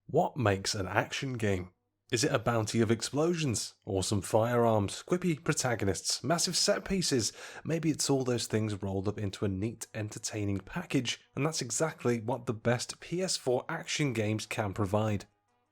What makes an action game? Is it a bounty of explosions? Awesome firearms? Quippy protagonists? Massive set pieces? Maybe it's all those things rolled up into a neat, entertaining package, and that's exactly what the best PS4 action games can provide.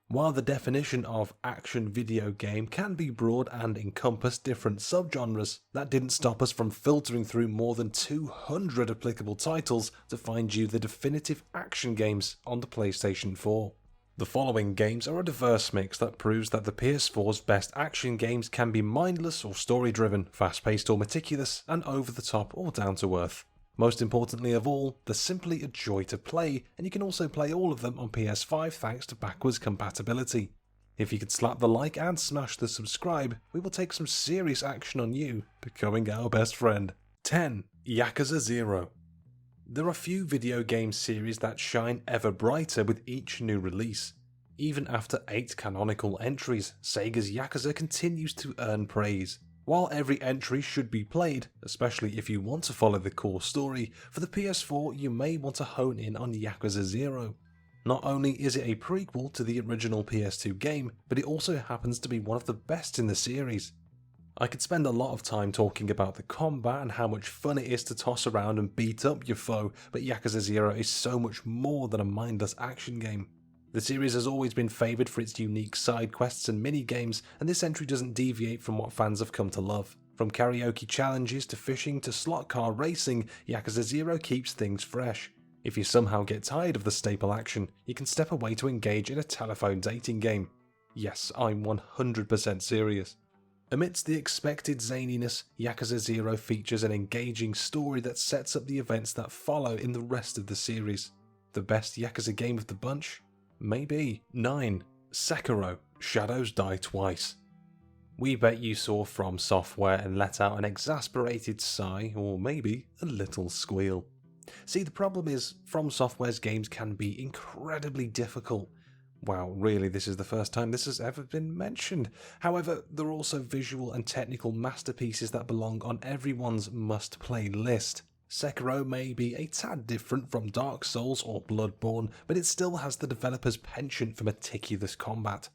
While the definition of action video game can be broad and encompass different subgenres, that didn't stop us from filtering through more than 200 applicable titles to find you the definitive action games on the PlayStation 4. The following games are a diverse mix that proves that the PS4's best action games can be mindless or story-driven, fast-paced or meticulous, and over-the-top or down-to-earth. Most importantly of all, they're simply a joy to play, and you can also play all of them on PS5 thanks to backwards compatibility. If you could slap the like and smash the subscribe, we will take some serious action on you, becoming our best friend. 10. Yakuza 0. There are few video game series that shine ever brighter with each new release. Even after 8 canonical entries, Sega's Yakuza continues to earn praise. While every entry should be played, especially if you want to follow the core story, for the PS4 you may want to hone in on Yakuza 0. Not only is it a prequel to the original PS2 game, but it also happens to be one of the best in the series. I could spend a lot of time talking about the combat and how much fun it is to toss around and beat up your foe, but Yakuza 0 is so much more than a mindless action game. The series has always been favoured for its unique side quests and mini-games, and this entry doesn't deviate from what fans have come to love. From karaoke challenges to fishing to slot car racing, Yakuza 0 keeps things fresh. If you somehow get tired of the staple action, you can step away to engage in a telephone dating game. Yes, I'm 100% serious. Amidst the expected zaniness, Yakuza 0 features an engaging story that sets up the events that follow in the rest of the series. The best Yakuza game of the bunch? Maybe. 9. Sekiro: Shadows Die Twice. We bet you saw From Software and let out an exasperated sigh, or maybe a little squeal. See, the problem is, From Software's games can be incredibly difficult. Wow, really, this is the first time this has ever been mentioned. However, they're also visual and technical masterpieces that belong on everyone's must-play list. Sekiro may be a tad different from Dark Souls or Bloodborne, but it still has the developer's penchant for meticulous combat.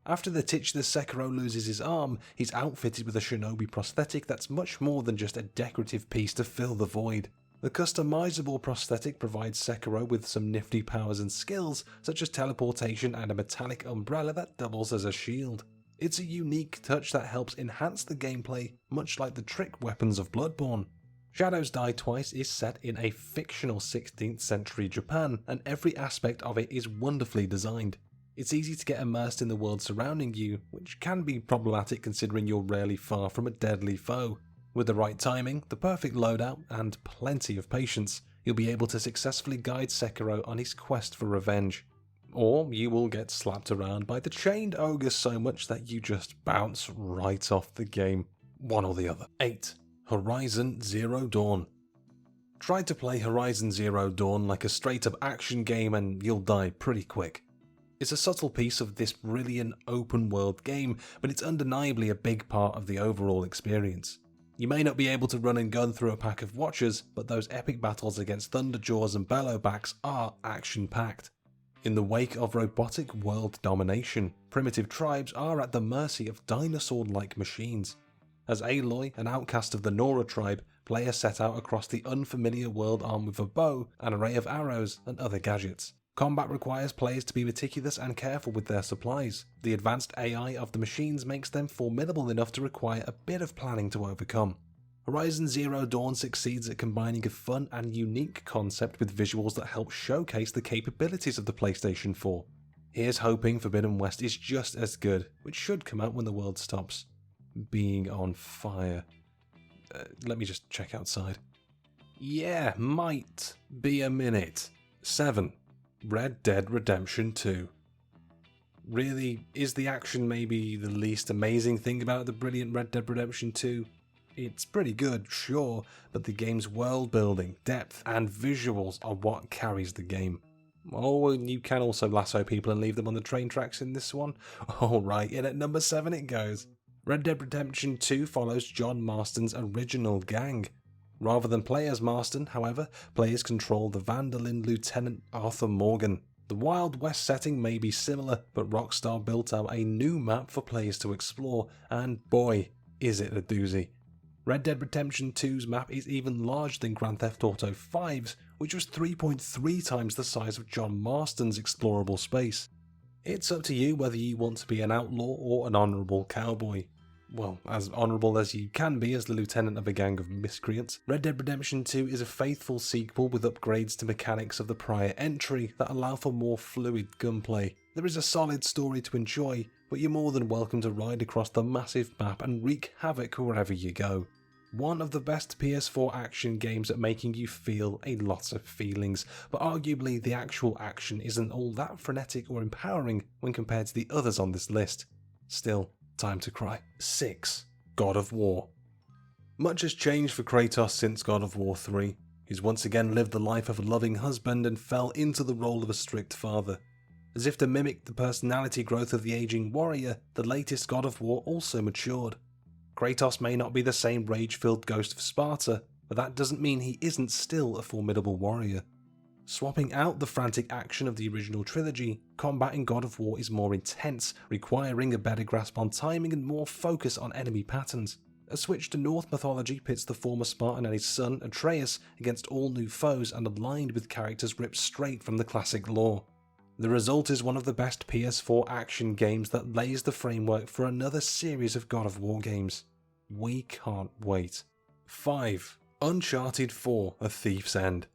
After the titular Sekiro loses his arm, he's outfitted with a shinobi prosthetic that's much more than just a decorative piece to fill the void. The customizable prosthetic provides Sekiro with some nifty powers and skills, such as teleportation and a metallic umbrella that doubles as a shield. It's a unique touch that helps enhance the gameplay, much like the trick weapons of Bloodborne. Shadows Die Twice is set in a fictional 16th century Japan, and every aspect of it is wonderfully designed. It's easy to get immersed in the world surrounding you, which can be problematic considering you're rarely far from a deadly foe. With the right timing, the perfect loadout, and plenty of patience, you'll be able to successfully guide Sekiro on his quest for revenge. Or you will get slapped around by the chained ogre so much that you just bounce right off the game. One or the other. 8. Horizon Zero Dawn. Try to play Horizon Zero Dawn like a straight-up action game and you'll die pretty quick. It's a subtle piece of this brilliant open-world game, but it's undeniably a big part of the overall experience. You may not be able to run and gun through a pack of watchers, but those epic battles against Thunderjaws and Bellowbacks are action-packed. In the wake of robotic world domination, primitive tribes are at the mercy of dinosaur-like machines. As Aloy, an outcast of the Nora tribe, players set out across the unfamiliar world armed with a bow, an array of arrows, and other gadgets. Combat requires players to be meticulous and careful with their supplies. The advanced AI of the machines makes them formidable enough to require a bit of planning to overcome. Horizon Zero Dawn succeeds at combining a fun and unique concept with visuals that help showcase the capabilities of the PlayStation 4. Here's hoping Forbidden West is just as good, which should come out when the world stops being on fire. Let me just check outside. Yeah, might be a minute. 7. Red Dead Redemption 2. Really, is the action maybe the least amazing thing about the brilliant Red Dead Redemption 2? It's pretty good, sure, but the game's world building, depth, and visuals are what carries the game. Oh, and you can also lasso people and leave them on the train tracks in this one. Alright, in at number 7 it goes. Red Dead Redemption 2 follows John Marston's original gang. Rather than play as Marston, however, players control the Vandalin Lieutenant Arthur Morgan. The Wild West setting may be similar, but Rockstar built out a new map for players to explore, and boy, is it a doozy. Red Dead Redemption 2's map is even larger than Grand Theft Auto 5's, which was 3.3 times the size of John Marston's explorable space. It's up to you whether you want to be an outlaw or an honourable cowboy. Well, as honourable as you can be as the lieutenant of a gang of miscreants. Red Dead Redemption 2 is a faithful sequel with upgrades to mechanics of the prior entry that allow for more fluid gunplay. There is a solid story to enjoy, but you're more than welcome to ride across the massive map and wreak havoc wherever you go. One of the best PS4 action games at making you feel a lot of feelings, but arguably the actual action isn't all that frenetic or empowering when compared to the others on this list. Still, time to cry. 6. God of War. Much has changed for Kratos since God of War 3. He's once again lived the life of a loving husband and fell into the role of a strict father. As if to mimic the personality growth of the aging warrior, the latest God of War also matured. Kratos may not be the same rage-filled ghost of Sparta, but that doesn't mean he isn't still a formidable warrior. Swapping out the frantic action of the original trilogy, combat in God of War is more intense, requiring a better grasp on timing and more focus on enemy patterns. A switch to Norse mythology pits the former Spartan and his son, Atreus, against all new foes and aligned with characters ripped straight from the classic lore. The result is one of the best PS4 action games that lays the framework for another series of God of War games. We can't wait. 5. Uncharted 4: A Thief's End.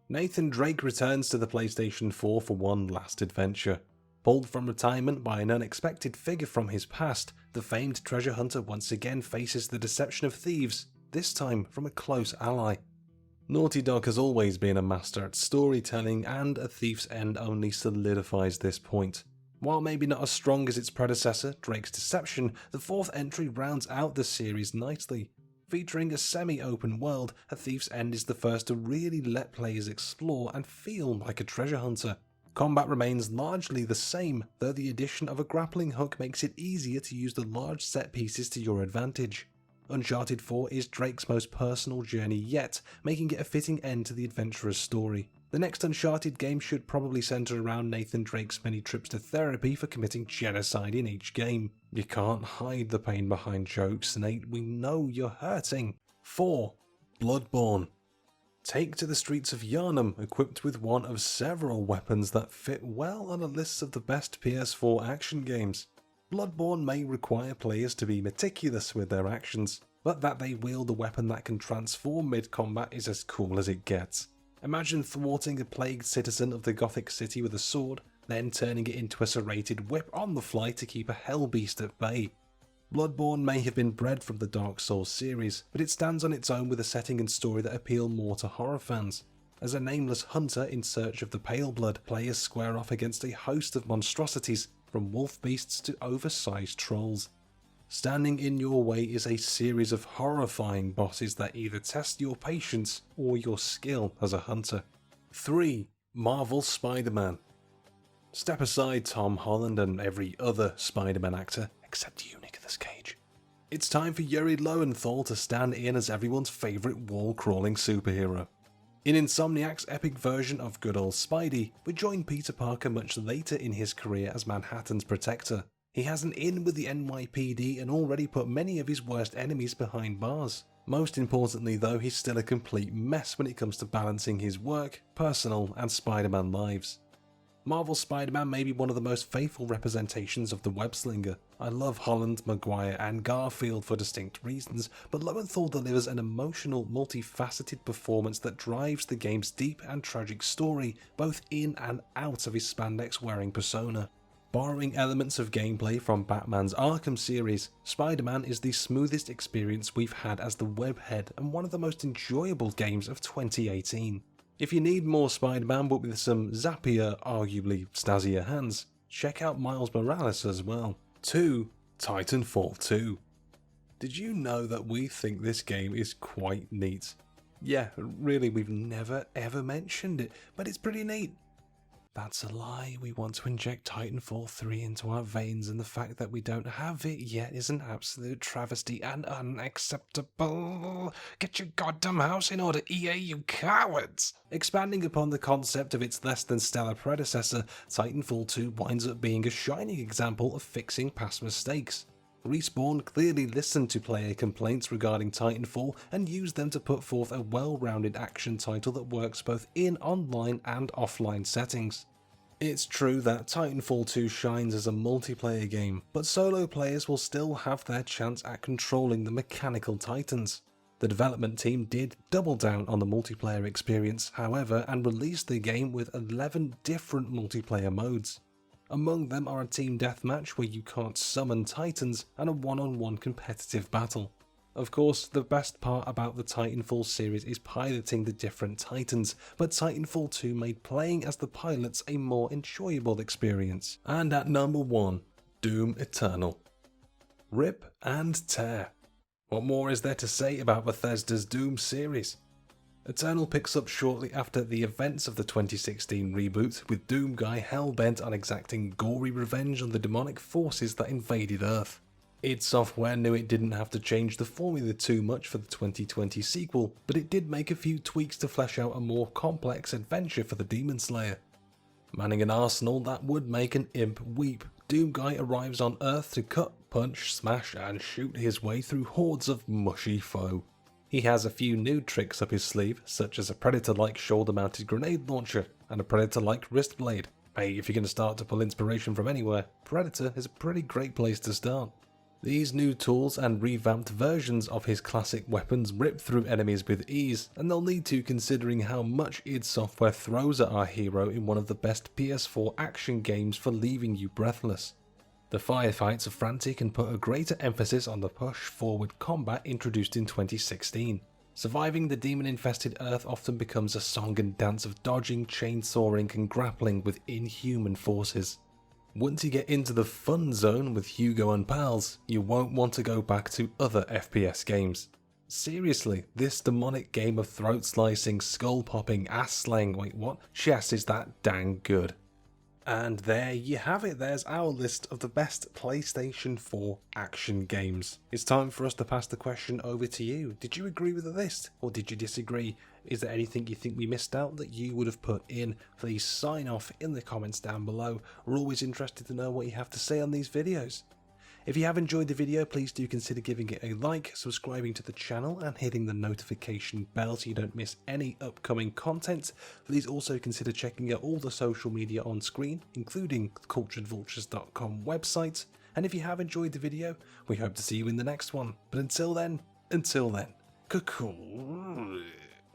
Nathan Drake returns to the PlayStation 4 for one last adventure. Pulled from retirement by an unexpected figure from his past, the famed treasure hunter once again faces the deception of thieves, this time from a close ally. Naughty Dog has always been a master at storytelling, and A Thief's End only solidifies this point. While maybe not as strong as its predecessor, Drake's Deception, the fourth entry rounds out the series nicely. Featuring a semi-open world, A Thief's End is the first to really let players explore and feel like a treasure hunter. Combat remains largely the same, though the addition of a grappling hook makes it easier to use the large set pieces to your advantage. Uncharted 4 is Drake's most personal journey yet, making it a fitting end to the adventurer's story. The next Uncharted game should probably centre around Nathan Drake's many trips to therapy for committing genocide in each game. You can't hide the pain behind jokes, Nate, we know you're hurting. 4. Bloodborne. Take to the streets of Yharnam, equipped with one of several weapons that fit well on a list of the best PS4 action games. Bloodborne may require players to be meticulous with their actions, but that they wield a weapon that can transform mid-combat is as cool as it gets. Imagine thwarting a plagued citizen of the Gothic city with a sword, then turning it into a serrated whip on the fly to keep a hell beast at bay. Bloodborne may have been bred from the Dark Souls series, but it stands on its own with a setting and story that appeal more to horror fans. As a nameless hunter in search of the pale blood, players square off against a host of monstrosities, from wolf beasts to oversized trolls. Standing in your way is a series of horrifying bosses that either test your patience or your skill as a hunter. 3. Marvel Spider-Man. Step aside Tom Holland and every other Spider-Man actor, except you, Nicolas Cage. It's time for Yuri Lowenthal to stand in as everyone's favourite wall-crawling superhero. In Insomniac's epic version of good old Spidey, we join Peter Parker much later in his career as Manhattan's protector. He has an in with the NYPD and already put many of his worst enemies behind bars. Most importantly though, he's still a complete mess when it comes to balancing his work, personal and Spider-Man lives. Marvel Spider-Man may be one of the most faithful representations of the web-slinger. I love Holland, Maguire and Garfield for distinct reasons, but Lowenthal delivers an emotional, multifaceted performance that drives the game's deep and tragic story, both in and out of his spandex-wearing persona. Borrowing elements of gameplay from Batman's Arkham series, Spider-Man is the smoothest experience we've had as the webhead and one of the most enjoyable games of 2018. If you need more Spider-Man but with some zappier, arguably snazzier hands, check out Miles Morales as well. 2. Titanfall 2. Did you know that we think this game is quite neat? Yeah, really, we've never ever mentioned it, but it's pretty neat. That's a lie. We want to inject Titanfall 3 into our veins, and the fact that we don't have it yet is an absolute travesty and unacceptable. Get your goddamn house in order, EA, you cowards! Expanding upon the concept of its less than stellar predecessor, Titanfall 2 winds up being a shining example of fixing past mistakes. Respawn clearly listened to player complaints regarding Titanfall and used them to put forth a well-rounded action title that works both in online and offline settings. It's true that Titanfall 2 shines as a multiplayer game, but solo players will still have their chance at controlling the mechanical titans. The development team did double down on the multiplayer experience, however, and released the game with 11 different multiplayer modes. Among them are a team deathmatch where you can't summon titans and a one-on-one competitive battle. Of course, the best part about the Titanfall series is piloting the different titans, but Titanfall 2 made playing as the pilots a more enjoyable experience. And at number 1, Doom Eternal. Rip and tear. What more is there to say about Bethesda's Doom series? Eternal picks up shortly after the events of the 2016 reboot, with Doom Guy hell-bent on exacting gory revenge on the demonic forces that invaded Earth. id Software knew it didn't have to change the formula too much for the 2020 sequel, but it did make a few tweaks to flesh out a more complex adventure for the Demon Slayer. Manning an arsenal that would make an imp weep, Doom Guy arrives on Earth to cut, punch, smash and shoot his way through hordes of mushy foe. He has a few new tricks up his sleeve, such as a Predator-like shoulder-mounted grenade launcher and a Predator-like wrist blade. Hey, if you're going to start to pull inspiration from anywhere, Predator is a pretty great place to start. These new tools and revamped versions of his classic weapons rip through enemies with ease, and they'll need to considering how much id Software throws at our hero in one of the best PS4 action games for leaving you breathless. The firefights are frantic and put a greater emphasis on the push-forward combat introduced in 2016. Surviving the demon-infested Earth often becomes a song and dance of dodging, chainsawing and grappling with inhuman forces. Once you get into the fun zone with Hugo and pals, you won't want to go back to other FPS games. Seriously, this demonic game of throat-slicing, skull-popping, ass-slaying, wait what, chess is that dang good. And there you have it, there's our list of the best PlayStation 4 action games. It's time for us to pass the question over to you. Did you agree with the list, or did you disagree? Is there anything you think we missed out that you would have put in? Please sign off in the comments down below. We're always interested to know what you have to say on these videos. If you have enjoyed the video, please do consider giving it a like, subscribing to the channel and hitting the notification bell so you don't miss any upcoming content. Please also consider checking out all the social media on screen, including the culturedvultures.com website. And if you have enjoyed the video, we hope to see you in the next one. But until then, cuckoo.